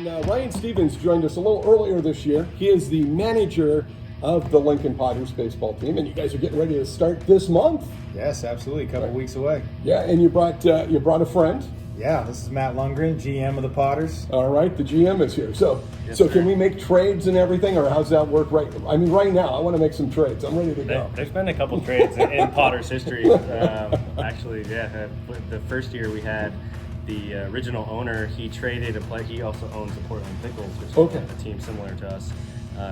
And Ryan Stevens joined us a little earlier this year. He is the manager of the Lincoln Potters baseball team, and you guys are getting ready to start this month. Yes, absolutely. A couple weeks away. Yeah, and you brought a friend. Yeah, this is Matt Lundgren, GM of the Potters. All right, the GM is here. So, Yes, can we make trades and everything, or how's that work? Right now, I want to make some trades. I'm ready to go. There's been a couple trades in Potter's history. Actually, the first year we had the original owner. He traded a player. He also owns the Portland Pickles, which is a team similar to us.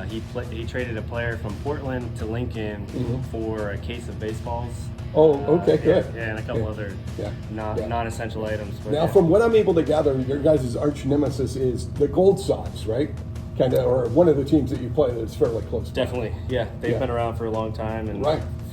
He traded a player from Portland to Lincoln for a case of baseballs. Oh, okay, good. Yeah, and a couple other non-essential items. But now, from what I'm able to gather, your guys' arch nemesis is the Gold Sox, right? Kind of, or one of the teams that you play that's fairly close. Definitely, yeah. They've been around for a long time, and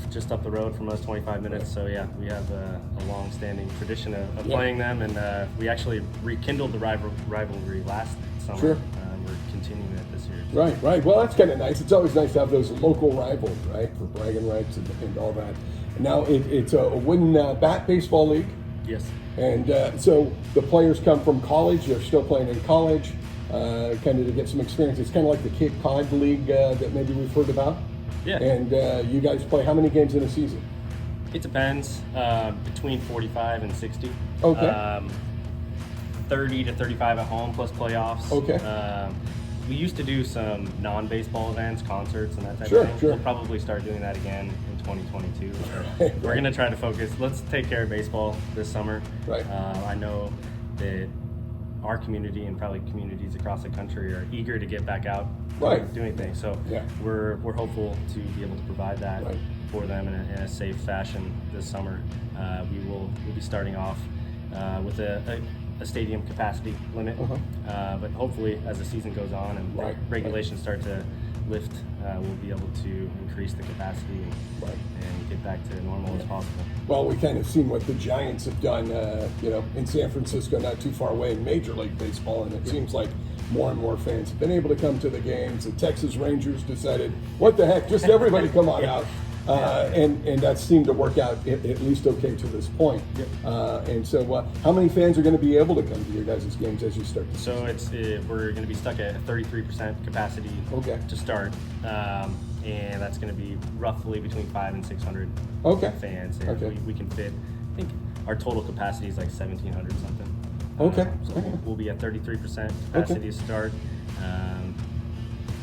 just up the road from us, 25 minutes. So yeah, we have a long-standing tradition of playing them, and we actually rekindled the rivalry last summer. Sure. We're continuing it this year. Right. Well, that's kind of nice. It's always nice to have those local rivals, right, for bragging rights and all that. Now, it's a wooden bat baseball league. Yes. And so the players come from college. They're still playing in college, kind of to get some experience. It's kind of like the Cape Cod League that maybe we've heard about. Yeah. And you guys play how many games in a season? It depends. Between 45 and 60. Okay. 30 to 35 at home plus playoffs. Okay. We used to do some non-baseball events, concerts, and that type of thing. Sure. We'll probably start doing that again in 2022. We're going to try to focus. Let's take care of baseball this summer. Right. I know that our community and probably communities across the country are eager to get back out doing things. So we're hopeful to be able to provide that for them in a safe fashion this summer. We'll be starting off with a stadium capacity limit, but hopefully as the season goes on and regulations start to lift, we'll be able to increase the capacity and get back to normal as possible. Well, we kind of seen what the Giants have done, in San Francisco, not too far away in Major League Baseball, and it seems like more and more fans have been able to come to the games. The Texas Rangers decided, what the heck, just everybody come on out. And that seemed to work out at least okay to this point. And so how many fans are going to be able to come to your guys' games as you start the season? So we're going to be stuck at 33% capacity to start. And that's going to be roughly between 500 and 600 fans. And we can fit, I think our total capacity is like 1,700 something. So we'll be at 33% capacity to start.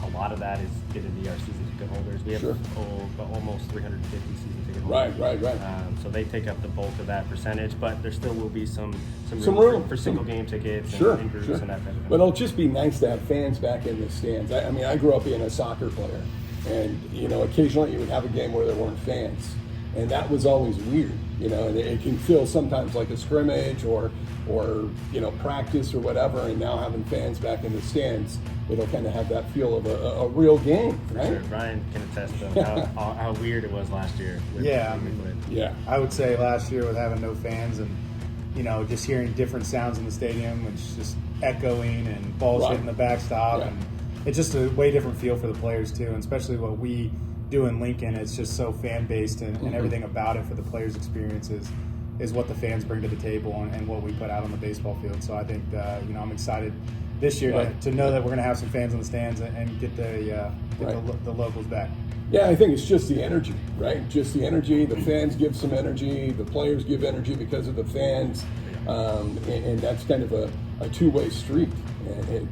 A lot of that is going to be our season ticket holders. We have almost 350 season ticket holders. Right. So they take up the bulk of that percentage, but there still will be some room for single game tickets and groups and that type of thing. But it'll just be nice to have fans back in the stands. I mean, I grew up being a soccer player, and occasionally you would have a game where there weren't fans, and that was always weird. And it can feel sometimes like a scrimmage or practice or whatever, and now having fans back in the stands, it'll kind of have that feel of a real game, right? Sure. Ryan can attest to how weird it was last year. I would say last year with having no fans and just hearing different sounds in the stadium, it's just echoing and balls hitting the backstop, and it's just a way different feel for the players too, and especially what we do in Lincoln. It's just so fan based, and everything about it for the players' experiences is what the fans bring to the table and what we put out on the baseball field. So I think I'm excited this year to know that we're going to have some fans in the stands and get the locals back. Yeah, I think it's just the energy, right? Just the energy. The fans give some energy. The players give energy because of the fans, and that's kind of a two-way street. And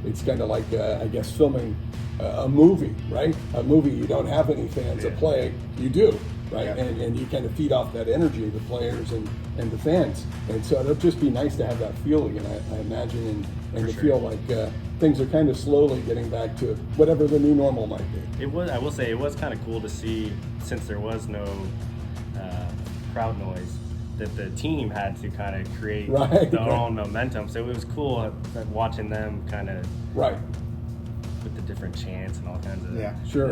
it's kind of like I guess filming a movie, right? A movie, you don't have any fans at play, you do, right? And you kind of feed off that energy, the players and the fans. And so it'll just be nice to have that feel again, I imagine, and to feel like things are kind of slowly getting back to whatever the new normal might be. I will say, it was kind of cool to see, since there was no crowd noise, that the team had to kind of create their own momentum. So it was cool watching them kind of with the different chants and all kinds of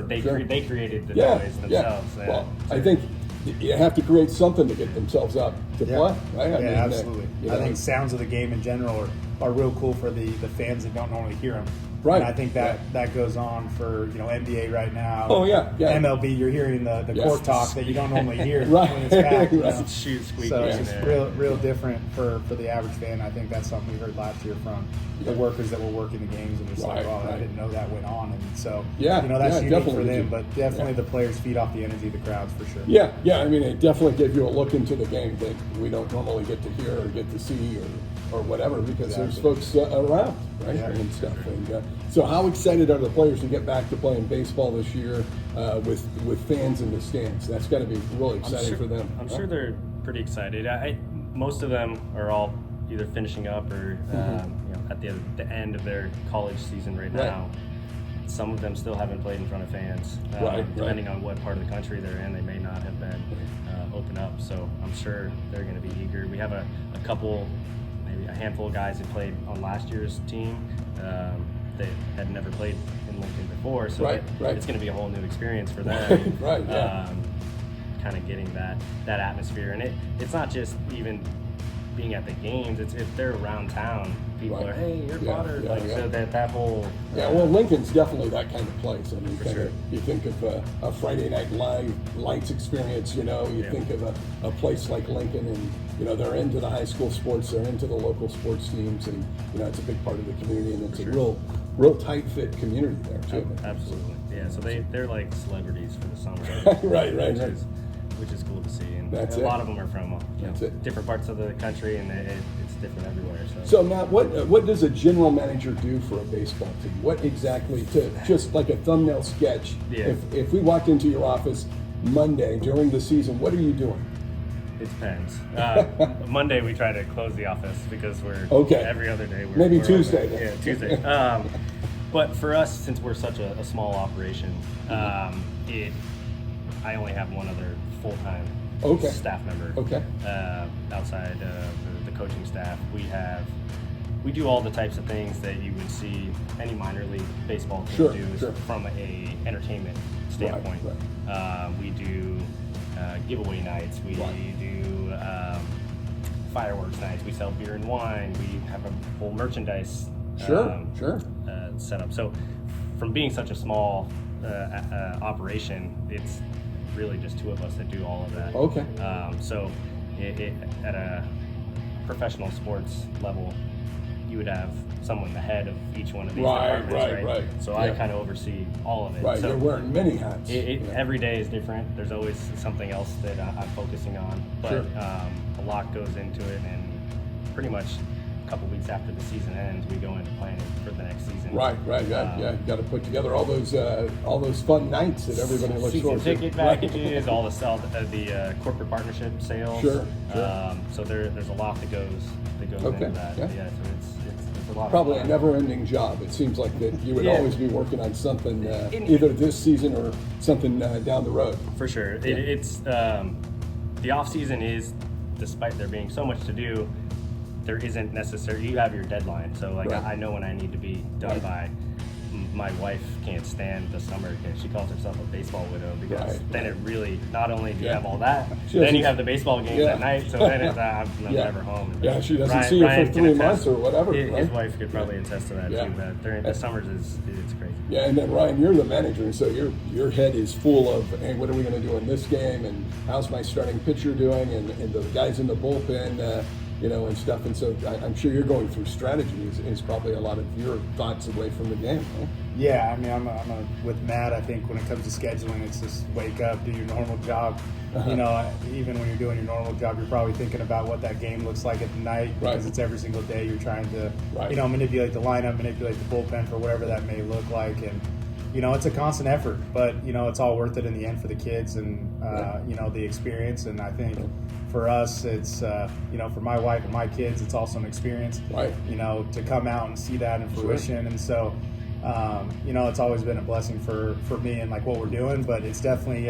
they created the noise themselves. Well, I think you have to create something to get themselves up to play, right? Absolutely. I think sounds of the game in general are real cool for the fans that don't normally hear them. Right. And I think that goes on for NBA right now. Oh yeah. MLB, you're hearing the court talk that you don't normally hear right. when it's packed. Right. Shoot, squeaky. So it's just real different for the average fan. I think that's something we heard last year from the workers that were working the games and just like, I didn't know that went on. And so that's unique for them, but definitely the players feed off the energy of the crowds for sure. Yeah. I mean, it definitely gives you a look into the game that we don't normally get to hear or get to see or whatever, because there's folks around, right, and stuff. And so, how excited are the players to get back to playing baseball this year with fans in the stands? That's got to be really exciting for them. I'm sure they're pretty excited. Most of them are all either finishing up or at the end of their college season right now. Some of them still haven't played in front of fans. Depending on what part of the country they're in, they may not have been open up. So I'm sure they're going to be eager. We have a couple, maybe a handful of guys who played on last year's team that had never played in Lincoln before. So it's going to be a whole new experience for them. Kind of getting that atmosphere. And it's not just even being at the games, it's if they're around town, people are, hey, you're Potter, so that whole well, Lincoln's definitely that kind of place. I mean, sure. You think of a Friday Night Lights experience, you think of a place like Lincoln, and they're into the high school sports, they're into the local sports teams, and it's a big part of the community, and it's a real tight fit community there too. Absolutely, yeah. So they're like celebrities for the summer, which is cool to see. And a lot of them are from different parts of the country, and it's different everywhere. So Matt, what does a general manager do for a baseball team? What exactly, to just like a thumbnail sketch? Yeah. If we walked into your office Monday during the season, what are you doing? It depends. Monday we try to close the office because we're every other day. Maybe we're Tuesday. Yeah, Tuesday. But for us, since we're such a small operation, I only have one other full-time staff member. Outside the coaching staff, we do all the types of things that you would see any minor league baseball team do from a entertainment standpoint. We do giveaway nights. We do fireworks nights. We sell beer and wine. We have a whole merchandise set up. So from being such a small operation, it's really just two of us that do all of that. So at a professional sports level, you would have someone the head of each one of these departments, right? So I kind of oversee all of it. So you're wearing many hats. Every day is different. There's always something else that I'm focusing on, but a lot goes into it, and pretty much a couple weeks after the season ends, we go into planning for the next season. You got to put together all those fun nights that everybody looks forward to. Ticket packages, all the corporate partnership sales. So there's a lot that goes into that. So it's a lot. Probably a never-ending job. It seems like that you would always be working on something, either this season or something down the road. For sure, it's the off season is, despite there being so much to do, there isn't necessarily, you have your deadline. So I know when I need to be done by. My wife can't stand the summer. She calls herself a baseball widow because then it really, not only do you have all that, then you have the baseball games at night. So then I'm never home. She doesn't see you for 3 months or whatever. His wife could probably attest to that too. But during the summers, it's crazy. Yeah, and then Ryan, you're the manager, so your head is full of, hey, what are we going to do in this game, and how's my starting pitcher doing, and the guys in the bullpen. And stuff, and so I'm sure you're going through strategy is probably a lot of your thoughts away from the game, huh? Yeah, I mean, I'm with Matt. I think when it comes to scheduling, it's just wake up, do your normal job. Even when you're doing your normal job, you're probably thinking about what that game looks like at the night because it's every single day you're trying to, manipulate the lineup, manipulate the bullpen for whatever that may look like, and it's a constant effort, but it's all worth it in the end for the kids and the experience. And I think for us, it's for my wife and my kids, it's also an experience. To come out and see that in fruition, and so it's always been a blessing for me and like what we're doing. But it's definitely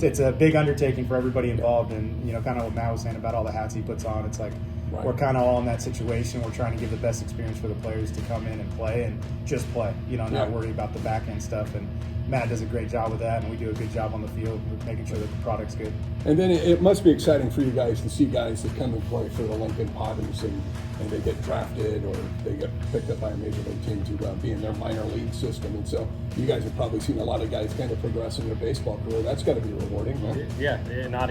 it's a big undertaking for everybody involved, and kind of what Matt was saying about all the hats he puts on. It's like. We're kind of all in that situation. We're trying to give the best experience for the players to come in and play and just play, not worry about the back end stuff. And Matt does a great job with that, and we do a good job on the field with making sure that the product's good. And then it must be exciting for you guys to see guys that come and play for the Lincoln Potters and they get drafted or they get picked up by a major league team to be in their minor league system. And so you guys have probably seen a lot of guys kind of progress in their baseball career. That's got to be rewarding, right? Yeah, not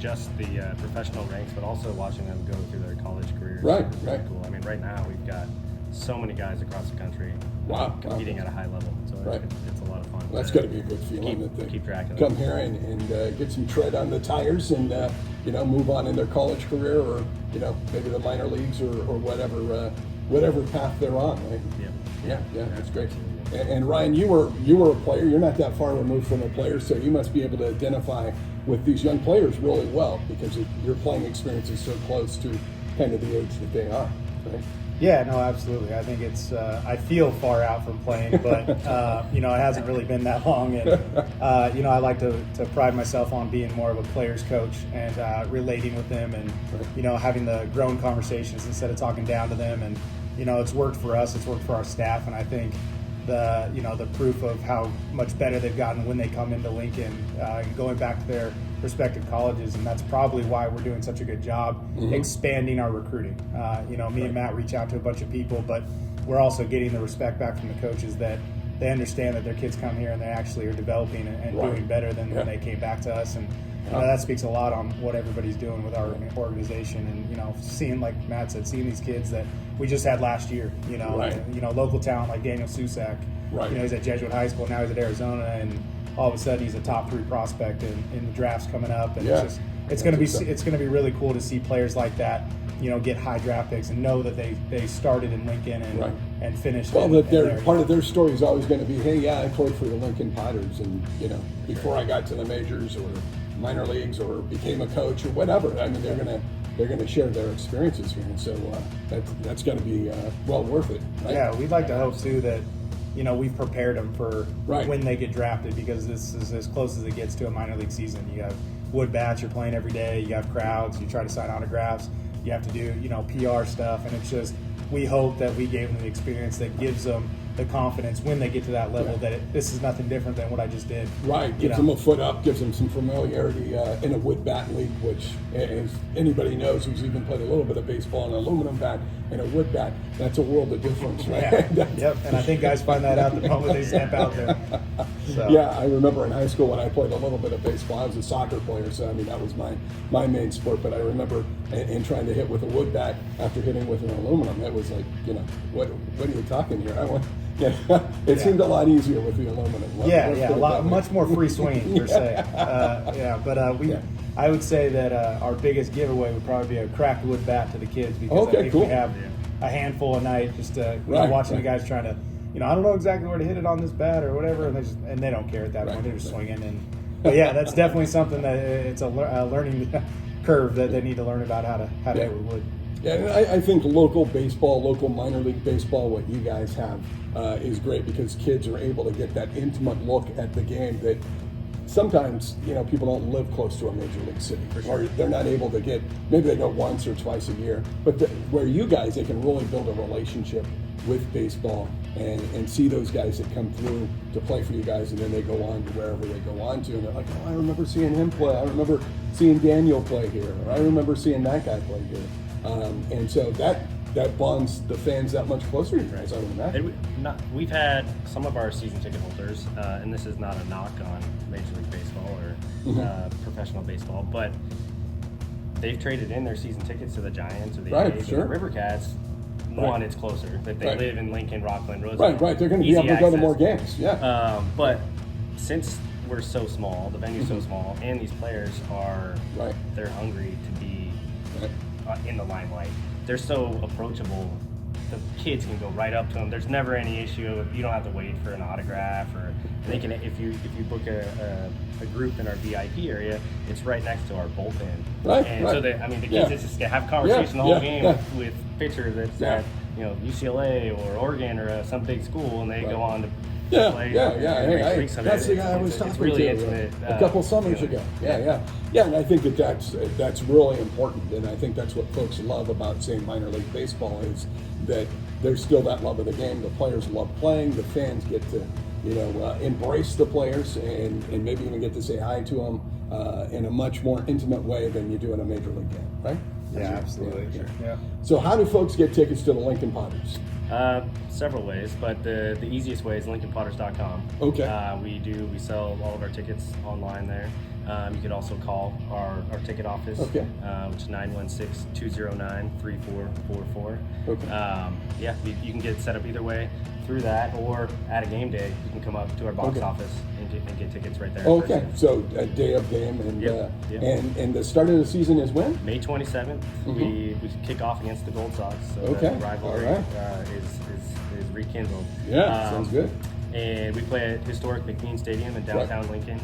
just the professional ranks, but also watching them go through their college careers. Right, really right. Cool. I mean, right now we've got so many guys across the country competing at a high level. So it's a lot of fun. Well, that's got to be a good feeling that they keep track of come here and get some tread on the tires and move on in their college career or maybe the minor leagues or whatever path they're on. Right? Yeah, that's great. And Ryan, you were a player. You're not that far removed from a player, so you must be able to identify with these young players really well because your playing experience is so close to kind of the age that they are. Right? Yeah, no, absolutely. I think it's, I feel far out from playing, but, it hasn't really been that long. And, I like to pride myself on being more of a player's coach and relating with them and, having the grown conversations instead of talking down to them. And, it's worked for us, it's worked for our staff. And I think the proof of how much better they've gotten when they come into Lincoln, going back to their respective colleges, and that's probably why we're doing such a good job expanding our recruiting. Me and Matt reach out to a bunch of people, but we're also getting the respect back from the coaches that they understand that their kids come here and they actually are developing and doing better than when they came back to us. And that speaks a lot on what everybody's doing with our organization. And seeing, like Matt said, seeing these kids that we just had last year. Local talent like Daniel Susak. He's at Jesuit High School, now he's at Arizona, and all of a sudden he's a top 3 prospect in the drafts coming up. And it's going to be really cool to see players like that, get high draft picks and know that they started in Lincoln and finished. Well, part of their story is always going to be, hey, I played for the Lincoln Potters, and before I got to the majors or minor leagues or became a coach or whatever. I mean, they're going to share their experiences here, and so that's going to be well worth it. Right? Yeah, we'd like to hope too that we've prepared them for when they get drafted, because this is as close as it gets to a minor league season. You have wood bats, you're playing every day, you have crowds, you try to sign autographs, you have to do PR stuff, and it's just, we hope that we gave them the experience that gives them the confidence when they get to that level that this is nothing different than what I just did. Right, gives them a foot up, gives them some familiarity in a wood bat league, which, as anybody knows who's even played a little bit of baseball, an aluminum bat and a wood bat, that's a world of difference, right? Yep, and I think guys find that out the moment they step out there. So. Yeah, I remember in high school when I played a little bit of baseball, I was a soccer player, so I mean that was my main sport, but I remember in trying to hit with a wood bat after hitting with an aluminum, it was like, what are you talking here? It seemed a lot easier with the aluminum. Much more free swing per se. I would say that our biggest giveaway would probably be a cracked wood bat to the kids, because I think we have a handful a night just watching the guys trying to, I don't know exactly where to hit it on this bat or whatever, and they don't care at that point. They're just swinging. But that's definitely something that it's a learning curve that they need to learn about how to hit with wood. Yeah, and I think local baseball, local minor league baseball, what you guys have is great, because kids are able to get that intimate look at the game that sometimes, people don't live close to a major league city, or they're not able to get, maybe they go once or twice a year, but where you guys, they can really build a relationship with baseball and see those guys that come through to play for you guys, and then they go on to wherever they go on to, and they're like, I remember seeing him play, I remember seeing Daniel play here, or I remember seeing that guy play here. And so that bonds the fans that much closer to you guys, I would imagine. We've had some of our season ticket holders, and this is not a knock on Major League Baseball or professional baseball, but they've traded in their season tickets to the Giants or the A's or the River Cats. One, it's closer. If they live in Lincoln, Rockland, Roosevelt. Right. They're going to be able to go to more games. But since we're so small, the venue's so small, and these players they're hungry to be in the limelight. They're so approachable. The kids can go right up to them. There's never any issue. You don't have to wait for an autograph, or they can. If you book a group in our VIP area, it's right next to our bullpen. So the kids just have conversation the whole game with pitchers that's at UCLA or Oregon or some big school, and they go on to play. That's the guy I was talking to a couple summers ago. And I think that's really important, and I think that's what folks love about, say, minor league baseball, is that there's still that love of the game. The players love playing. The fans get to embrace the players and maybe even get to say hi to them in a much more intimate way than you do in a major league game, right? Yeah, absolutely. Yeah. So how do folks get tickets to the Lincoln Potters? Several ways, but the easiest way is LincolnPotters.com. Okay. We sell all of our tickets online there. You could also call our ticket office, okay. Which is 916-209-3444. Okay. You can get set up either way through that, or at a game day, you can come up to our box office and get tickets right there. Okay, so a day of game, and and the start of the season is when? May 27th. We kick off against the Gold Sox, so the rivalry is rekindled. Yeah, sounds good. And we play at historic McBean Stadium in downtown Lincoln.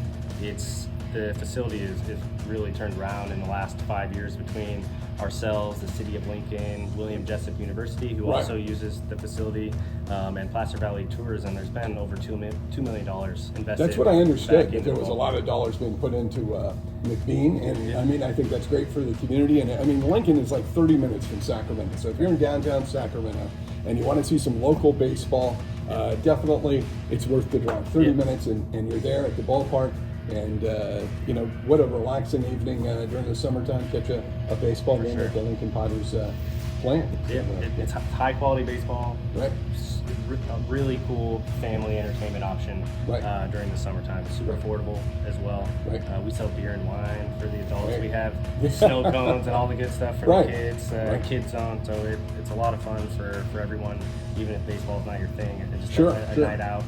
The facility is really turned around in the last 5 years between ourselves, the City of Lincoln, William Jessup University, who also uses the facility, and Placer Valley Tourism. There's been over $2 million invested. That's what I understood, that there was a lot of dollars being put into McBean, and I mean, I think that's great for the community. And I mean, Lincoln is like 30 minutes from Sacramento, so if you're in downtown Sacramento and you want to see some local baseball, definitely it's worth the drive. 30 minutes, and you're there at the ballpark. And what a relaxing evening during the summertime. Catch a baseball game at the Lincoln Potters playing. It's high quality baseball. Right. A really cool family entertainment option during the summertime. It's super affordable as well. Right. We sell beer and wine for the adults. We have snow cones and all the good stuff for the kids. Kids zone. So it's a lot of fun for everyone, even if baseball's not your thing. It's just a night out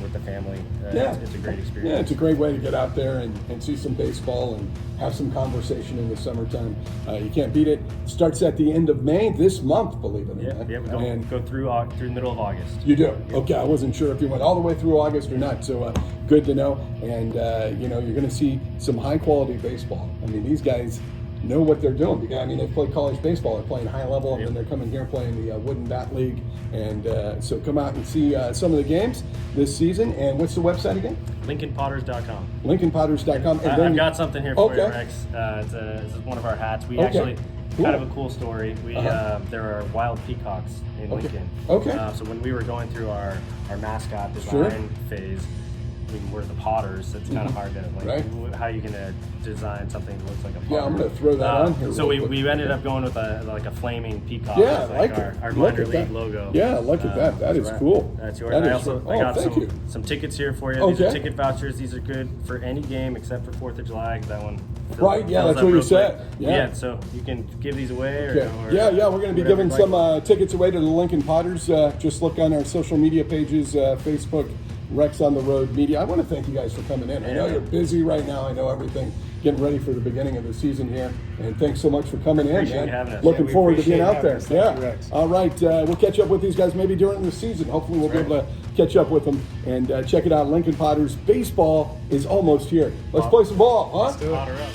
with the family. It's a great experience. Yeah, it's a great way to get out there and see some baseball and have some conversation in the summertime. You can't beat it. Starts at the end of May this month, believe it or not. Yeah, we go through the middle of August. You do? Yeah. Okay, I wasn't sure if you went all the way through August or not, so good to know. And, you're going to see some high-quality baseball. I mean, these guys know what they're doing. I mean, they play college baseball. They're playing high level, and then they're coming here playing the Wooden Bat League. And so come out and see some of the games this season. And what's the website again? LincolnPotters.com. LincolnPotters.com. And I've got something here for you, Rex. It's one of our hats. We actually, kind of a cool story. There are wild peacocks in Lincoln. Okay. So when we were going through our mascot design phase, I mean, we're the Potters, so it's kind of hard to, how are you going to design something that looks like a Potter? Yeah, I'm going to throw that on here. So we ended up going with a flaming peacock. Yeah, I like our minor league logo. Yeah, look at that. That is cool. That's yours. I got some tickets here for you. These are ticket vouchers. These are good for any game except for 4th of July, because that one that's what you said. Yeah, so you can give these away. Or we're going to be giving some tickets away to the Lincoln Potters. Just look on our social media pages, Facebook, Rex on the Road Media. I want to thank you guys for coming in. I know you're busy right now. I know everything, getting ready for the beginning of the season here. And thanks so much for coming in, man. Having us. Looking forward to being out there. You, all right. We'll catch up with these guys maybe during the season. Hopefully we'll be able to catch up with them. And check it out. Lincoln Potters baseball is almost here. Let's play some ball, huh? Let's do it. Potter up.